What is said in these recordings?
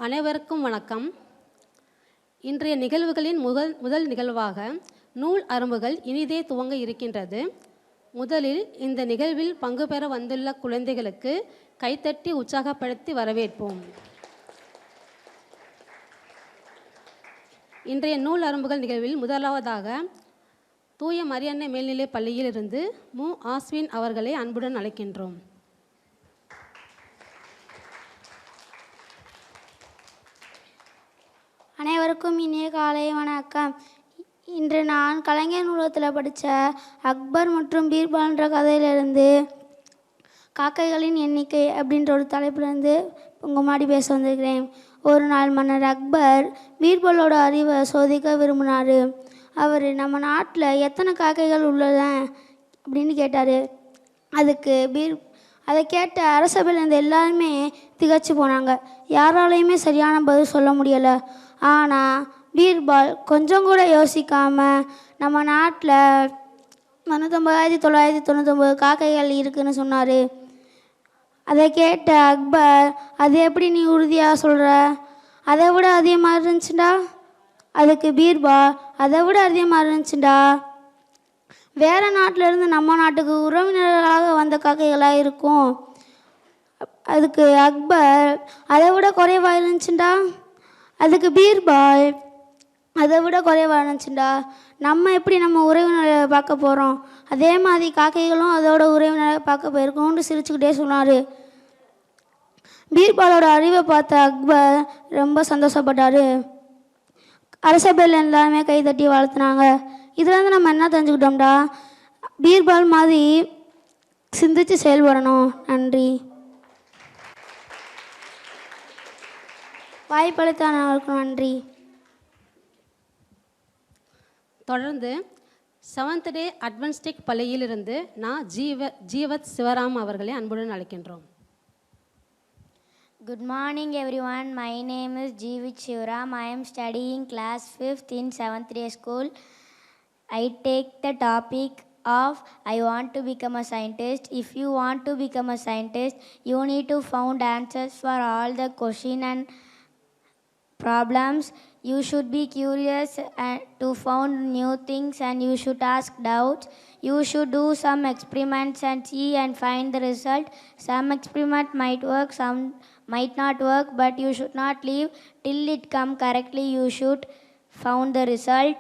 அனைவருக்கும் வணக்கம். இன்றைய நிகழ்வுகளின் முதல் நிகழ்வாக நூல் அரும்புகள் இனிதே துவங்க இருக்கின்றது. முதலில் இந்த நிகழ்வில் பங்கு பெற வந்துள்ள குழந்தைகளுக்கு கைத்தட்டி உற்சாகப்படுத்தி வரவேற்போம். இன்றைய நூல் அரும்புகள் நிகழ்வில் முதலாவதாக தூய மரியன்னை மேல்நிலைப் பள்ளியில் இருந்து மு. ஆஸ்வின் அவர்களை அன்புடன் அழைக்கின்றோம். அனைவருக்கும் இனிய காலை வணக்கம். இன்று நான் கலைஞர் நூலகத்தில் படித்த அக்பர் மற்றும் பீர்பால்ன்ற கதையிலிருந்து காக்கைகளின் எண்ணிக்கை அப்படின்ற ஒரு தலைப்பிலிருந்து உங்கள் முன்னாடி பேச வந்திருக்கிறேன். ஒரு நாள் மன்னர் அக்பர் பீர்பாலோட அறிவை சோதிக்க விரும்பினார். அவர் நம்ம நாட்டில் எத்தனை காக்கைகள் உள்ளன அப்படின்னு கேட்டார். அதை கேட்ட அரசபையில் இருந்த எல்லாருமே திகச்சு போனாங்க. யாராலையுமே சரியான பதில் சொல்ல முடியலை. ஆனால் பீர்பால் கொஞ்சம் கூட யோசிக்காமல் நம்ம நாட்டில் 99,999 காக்கைகள் இருக்குதுன்னு சொன்னார். அதை கேட்ட அக்பர், அது எப்படி நீ உறுதியாக சொல்கிற? அதை விட அதிகமாக இருந்துச்சுடா. அதுக்கு பீர்பால், அதை விட அதிகமாக இருந்துச்சுடா, வேறு நாட்டிலேருந்து நம்ம நாட்டுக்கு உறவினர்களாக வந்த காக்கைகளாக இருக்கும். அதுக்கு அக்பர், அதை விட குறைவாக இருந்துச்சுடா. அதுக்கு பீர்பால், அதை விட குறைவாக இருந்துச்சுடா, நம்ம எப்படி நம்ம உறவினரை பார்க்க போகிறோம், அதே மாதிரி காக்கைகளும் அதோட உறவினரை பார்க்க போயிருக்கோம்னு சிரிச்சுக்கிட்டே சொன்னார். பீர்பாலோட அறிவை பார்த்த அக்பர் ரொம்ப சந்தோஷப்பட்டார். அரசபையில் எல்லாருமே கைதட்டி வாழ்த்துனாங்க. இதுலேருந்து நம்ம என்ன தெரிஞ்சுக்கிட்டோம்டா, பீர்பால் மாதிரி சிந்திச்சு செயல்படணும். நன்றி. வாய்ப்பளித்தவர்களுக்கு நன்றி. தொடர்ந்து 7th டே அட்வென்டிஸ்ட் பள்ளியிலிருந்து நான் ஜீவத் சிவராம் அவர்களை அன்புடன் அழைக்கின்றோம். Good morning everyone. My name is Jeevit Shivaram. I am studying class 5th in 7th day school. I take the topic of I want to become a scientist. If you want to become a scientist, you need to find answers for all the questions and problems. You should be curious to find new things, and you should ask doubts. You should do some experiments and see and find the result. Some experiment might work, some might not work, but you should not leave till it come correctly. You should found the result.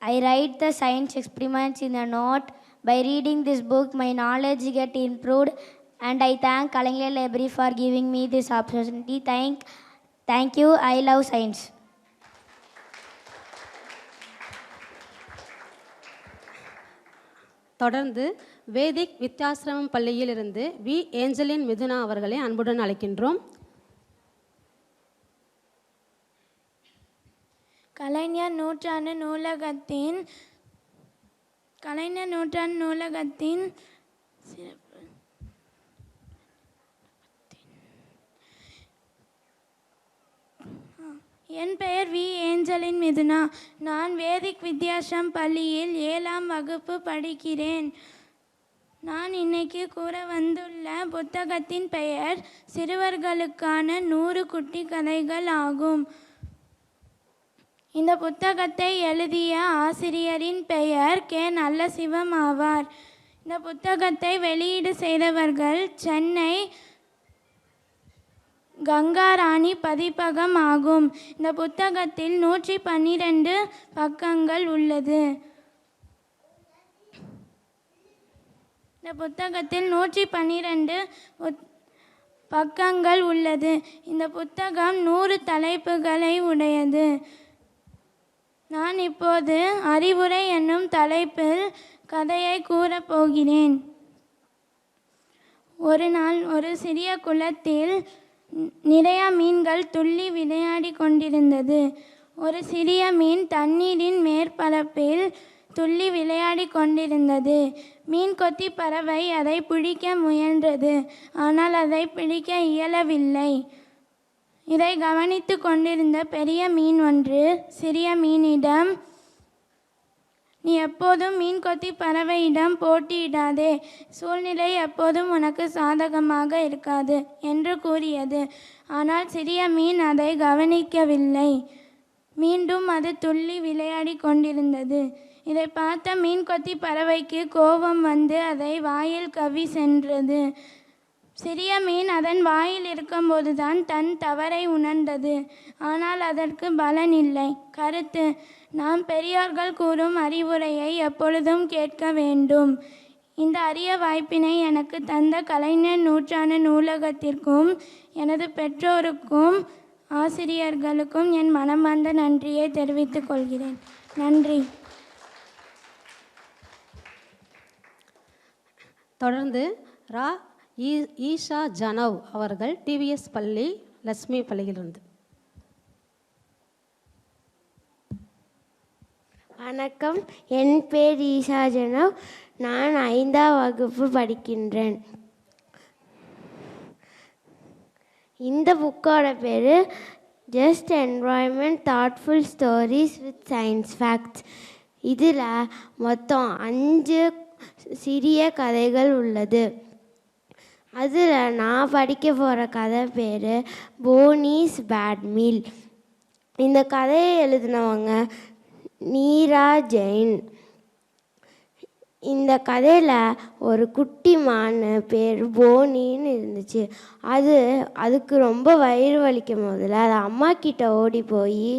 I write the science experiments in a note. By reading this book, my knowledge get improved, and I thank Kalaignar Library for giving me this opportunity. Thank you. I love science. தொடர்ந்து வேதிக் வித்யாசிரமம் பள்ளியிலிருந்து we. Angeline Mithuna அவர்களை அன்புடன் அழைக்கின்றோம். கலைஞர் நூற்றாண்டு நூலகத்தின் என் பெயர் we. Angeline Mithuna. நான் வேதிக் வித்யாசிரம் பள்ளியில் 7ஆம் வகுப்பு படிக்கிறேன். நான் இன்னைக்கு கூற வந்துள்ள புத்தகத்தின் பெயர் சிறுவர்களுக்கான 100 குட்டி கதைகள் ஆகும். இந்த புத்தகத்தை எழுதிய ஆசிரியரின் பெயர் கே. நல்லசிவம் ஆவார். இந்த புத்தகத்தை வெளியீடு செய்தவர்கள் சென்னை கங்காராணி பதிப்பகம் ஆகும். இந்த புத்தகத்தில் 112 பக்கங்கள் உள்ளது. இந்த புத்தகம் 100 தலைப்புகளை உடையது. நான் இப்போது அறிவுரை என்னும் தலைப்பில் கதையை கூறப்போகிறேன். ஒரு நாள் ஒரு சிறிய குளத்தில் நிறைய மீன்கள் துள்ளி விளையாடி கொண்டிருந்தது. ஒரு சிறிய மீன் தண்ணீரின் மேற்பரப்பில் துள்ளி விளையாடி கொண்டிருந்தது. மீன் கொத்தி பறவை அதை பிடிக்க முயன்றது. ஆனால் அதை பிடிக்க இயலவில்லை. இதை கவனித்து கொண்டிருந்த பெரிய மீன் ஒன்று சிறிய மீனிடம், நீ எப்போதும் மீன் கொத்தி பறவையிடம் போட்டியிடாதே, சூழ்நிலை எப்போதும் உனக்கு சாதகமாக இருக்காது என்று கூறியது. ஆனால் சிறிய மீன் அதை கவனிக்கவில்லை. மீண்டும் அது துள்ளி விளையாடி கொண்டிருந்தது. இதை பார்த்த மீன் கொத்தி பறவைக்கு கோபம் வந்து அதை வாயில் கவ்வி சென்றது. சிறிய மீன் அதன் வாயில் இருக்கும்போதுதான் தன் தவறை உணர்ந்தது. ஆனால் அதற்கு பலன் இல்லை. கருத்து: நாம் பெரியோர்கள் கூறும் அறிவுரையை எப்பொழுதும் கேட்க வேண்டும். இந்த அரிய வாய்ப்பினை எனக்கு தந்த கலைஞர் நூற்றாண்டு நூலகத்திற்கும் எனது பெற்றோருக்கும் ஆசிரியர்களுக்கும் என் மனமார்ந்த நன்றியை தெரிவித்துக் கொள்கிறேன். நன்றி. தொடர்ந்து ரா ஈஷா ஜனவ் அவர்கள் டிவிஎஸ் பள்ளி லட்சுமி பள்ளியிலிருந்து. வணக்கம், என் பேர் ஈஷா ஜனவ். நான் 5ஆம் வகுப்பு படிக்கின்றேன். இந்த புக்கோட பேர் just environment thoughtful stories with science facts. இதில் மொத்தம் 5 சிறிய கதைகள் உள்ளது. அதில் நான் படிக்க போகிற கதை பேர் போனிஸ் பேட் மீல். இந்த கதையை எழுதினவங்க நீரா ஜெயின். இந்த கதையில் ஒரு குட்டி மான் பேர் போனின்னு இருந்துச்சு. அதுக்கு ரொம்ப வயிறு வலிக்கும் போதில் அது அம்மா கிட்ட ஓடி போய்,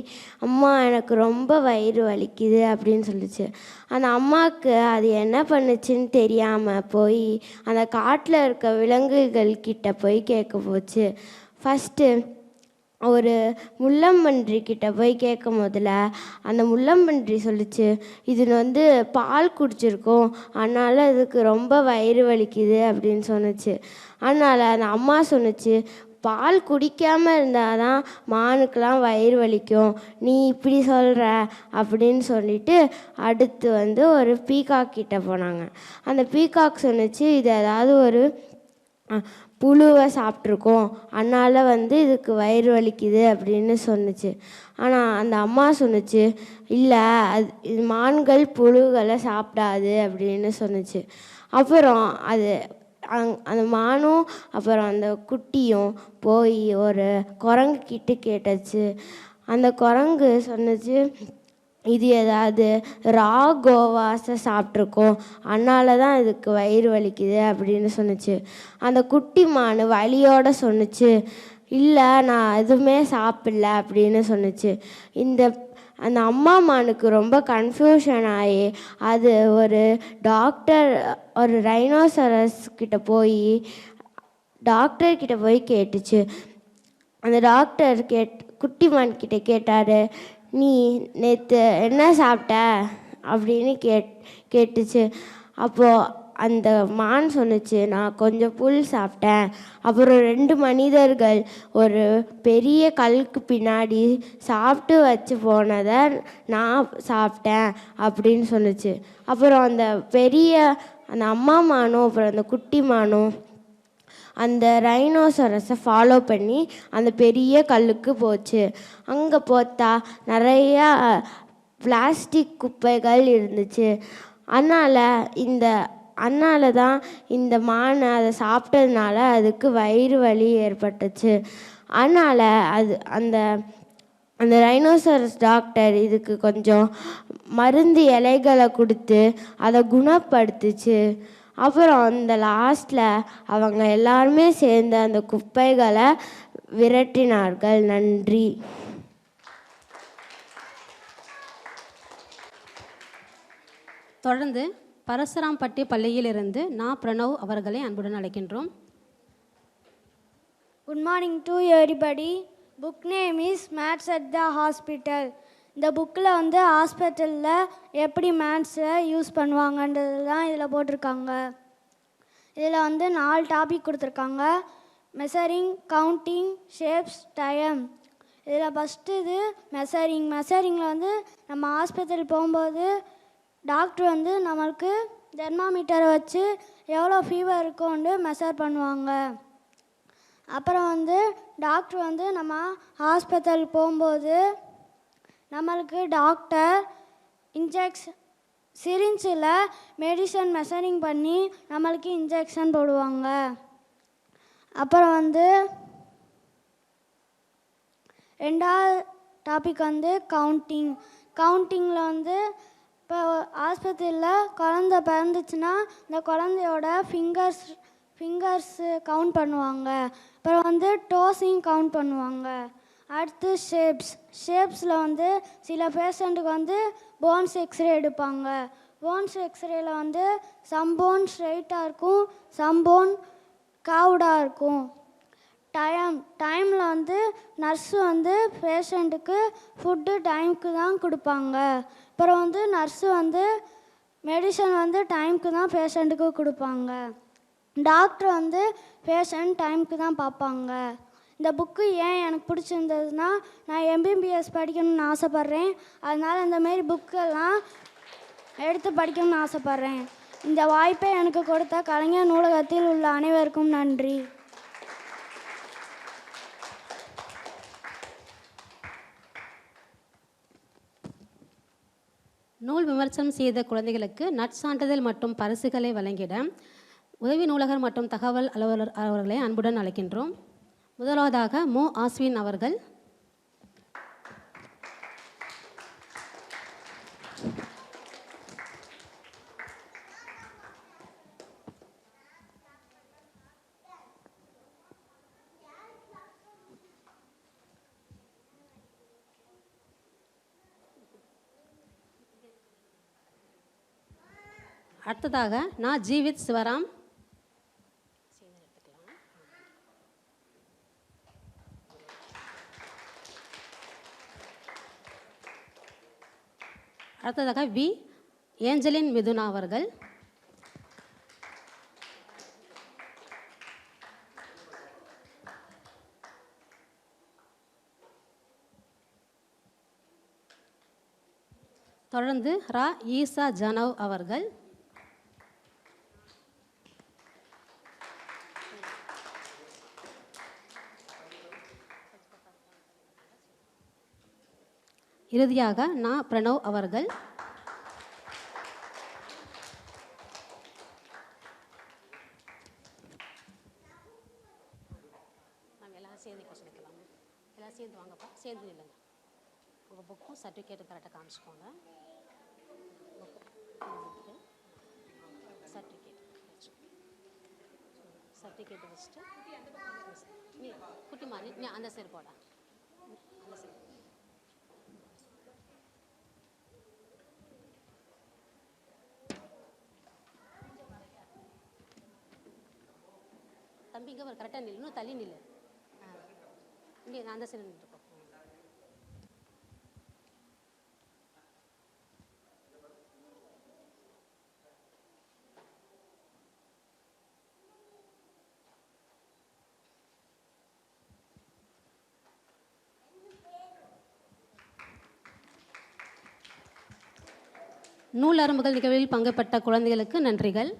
அம்மா எனக்கு ரொம்ப வயிறு வலிக்குது அப்படின்னு சொல்லிச்சு. அந்த அம்மாவுக்கு அது என்ன பண்ணுச்சுன்னு தெரியாமல் போய் அந்த காட்டில் இருக்க விலங்குகள் கிட்ட போய் கேட்க போச்சு. ஃபஸ்ட்டு ஒரு முள்ளம்பன்றி கிட்ட போய் கேட்கும் போதில் அந்த முள்ளம்பன்றி சொல்லிச்சு, இது பால் குடிச்சிருக்கோம், அதனால் அதுக்கு ரொம்ப வயிறு வலிக்குது அப்படின்னு சொன்னிச்சு. அதனால் அந்த அம்மா சொன்னிச்சு, பால் குடிக்காமல் இருந்தால் தான் மானுக்கெலாம் வயிறு வலிக்கும், நீ இப்படி சொல்கிற அப்படின்னு சொல்லிட்டு அடுத்து ஒரு பீகாக் கிட்ட போனாங்க. அந்த பீகாக் சொன்னிச்சு, இது ஏதாவது ஒரு புழுவை சாப்பிட்ருக்கோம், அதனால் இதுக்கு வயிறு வலிக்குது அப்படின்னு சொன்னிச்சு. ஆனால் அந்த அம்மா சொன்னிச்சு, இல்லை இது மான்கள் புழுகளை சாப்பிடாது அப்படின்னு சொன்னிச்சு. அப்புறம் அந்த மானும் அப்புறம் அந்த குட்டியும் போய் ஒரு குரங்கு கிட்ட கேட்டுச்சு. அந்த குரங்கு சொன்னிச்சு, இது ஏதாவது கோவாஸை சாப்பிட்ருக்கோம், அதனால தான் இதுக்கு வயிறு வலிக்குது அப்படின்னு சொன்னிச்சு. அந்த குட்டி மான் வலியோடு சொன்னிச்சு, இல்லை நான் எதுவுமே சாப்பிடல அப்படின்னு சொன்னிச்சு. அந்த அம்மா மானுக்கு ரொம்ப கன்ஃபியூஷன் ஆகி அது ஒரு ரைனோசரஸ் கிட்ட போய் டாக்டர்கிட்ட போய் கேட்டுச்சு. அந்த டாக்டர் குட்டி மான் கிட்ட கேட்டார், நீ நேற்று என்ன சாப்பிட்ட அப்படின்னு கேட்டுச்சு. அப்போது அந்த மான் சொன்னிச்சு, நான் கொஞ்சம் புல் சாப்பிட்டேன், அப்புறம் 2 மனிதர்கள் ஒரு பெரிய கல்லுக்கு பின்னாடி சாப்பிட்டு வச்சு போனதை நான் சாப்பிட்டேன் அப்படின்னு சொன்னிச்சு. அப்புறம் அந்த அம்மா மானும் அப்புறம் அந்த குட்டி மானும் அந்த ரைனோசரஸை ஃபாலோ பண்ணி அந்த பெரிய கல்லுக்கு போச்சு. அங்கே பார்த்தா நிறையா பிளாஸ்டிக் குப்பைகள் இருந்துச்சு. அதனால தான் இந்த மானை அதை சாப்பிட்டதுனால அதுக்கு வயிறு வலி ஏற்பட்டுச்சு. அதனால் அந்த ரைனோசரஸ் டாக்டர் இதுக்கு கொஞ்சம் மருந்து இலைகளை கொடுத்து அதை குணப்படுத்துச்சு. அப்புறம் அந்த லாஸ்டில் அவங்க எல்லாருமே சேர்ந்து அந்த குப்பைகளை விரட்டினார்கள். நன்றி. தொடர்ந்து பரசுராம்பட்டி பள்ளியிலிருந்து பிரணவ் அவர்களை அன்புடன் அழைக்கின்றோம். Good morning to everybody. Book name is maths at the hospital. இந்த புக்கில் ஹாஸ்பிட்டலில் எப்படி மேத்ஸை யூஸ் பண்ணுவாங்கன்றது தான் இதில் போட்டிருக்காங்க. இதில் 4 டாபிக் கொடுத்துருக்காங்க: மெஷரிங், கவுண்டிங், ஷேப்ஸ், டைம். இதில் ஃபஸ்ட்டு மெஷரிங்கில் நம்ம ஹாஸ்பிட்டல் போகும்போது டாக்டர் நம்மளுக்கு தெர்மாமீட்டரை வச்சு எவ்வளோ ஃபீவர் இருக்கும்னு மெஷர் பண்ணுவாங்க. அப்புறம் டாக்டர் நம்ம ஹாஸ்பிட்டல் போகும்போது நம்மளுக்கு டாக்டர் சிரிஞ்சில் மெடிசன் மெஷரிங் பண்ணி நம்மளுக்கு இன்ஜெக்ஷன் போடுவாங்க. அப்புறம் வந்து ரெண்டாவது டாபிக் வந்து கவுண்டிங்கில் வந்து இப்போ ஆஸ்பத்திரியில் குழந்த பிறந்துச்சுன்னா இந்த குழந்தையோட ஃபிங்கர்ஸு கவுண்ட் பண்ணுவாங்க. அப்புறம் வந்து டோஸையும் கவுண்ட் பண்ணுவாங்க. அடுத்து ஷேப்ஸில் வந்து சில பேஷண்ட்டுக்கு வந்து போன்ஸ் எக்ஸ்ரே எடுப்பாங்க. போன்ஸ் எக்ஸ்ரேயில் வந்து சம் போன் ஸ்ட்ரைட்டாக இருக்கும், சம் போன் காவுடாக இருக்கும். டைமில் வந்து நர்ஸு வந்து பேஷண்ட்டுக்கு ஃபுட்டு டைமுக்கு தான் கொடுப்பாங்க. அப்புறம் வந்து நர்ஸு வந்து மெடிசன் வந்து டைமுக்கு தான் பேஷண்ட்டுக்கு கொடுப்பாங்க. டாக்டர் வந்து பேஷண்ட் டைமுக்கு தான் பார்ப்பாங்க. இந்த புக்கு ஏன் எனக்கு பிடிச்சிருந்ததுன்னா, நான் எம்பிபிஎஸ் படிக்கணும்னு ஆசைப்பட்றேன். அதனால் இந்தமாரி புக்கெல்லாம் எடுத்து படிக்கணும்னு ஆசைப்பட்றேன். இந்த வாய்ப்பை எனக்கு கொடுத்த கலைஞர் நூலகத்தில் உள்ள அனைவருக்கும் நன்றி. நூல் விமர்சனம் செய்த குழந்தைகளுக்கு நற்சான்றிதழ் மற்றும் பரிசுகளை வழங்கிட உதவி நூலகர் மற்றும் தகவல் அலுவலர் அவர்களை அன்புடன் அழைக்கின்றோம். முதலாவதாக மு. ஆஸ்வின் அவர்கள். அடுத்ததாக நான் ஜீவித் சிவராம். அடுத்ததாக வி. ஏஞ்சலின் மிதுனா அவர்கள். தொடர்ந்து ரா. ஈசா ஜனவ் அவர்கள். இறுதியாக நா. பிரணவ் அவர்கள். நம்ம எல்லாரும் சேர்ந்து கொஸ்டின் வைக்கலாம். எல்லாம் சேர்ந்து வாங்கப்பா, சேர்ந்து இல்லைங்க. உங்கள் புக்கும் சர்டிஃபிகேட்டும் கரெக்டாக காமிச்சிக்கோங்க. சர்டிஃபிகேட் வச்சுட்டு நீ குட்டிமா நீ அந்த சைடு போடா. அந்த சைடு தம்பி இங்கே ஒரு கரெக்டாக நில்லு, இன்னும் தள்ளி நில்லு. இங்கே அந்த சைடு நின்றுருக்கோம். நூல் அரும்புகள் நிகழ்வில் பங்கு பெற்ற குழந்தைகளுக்கு நன்றிகள்.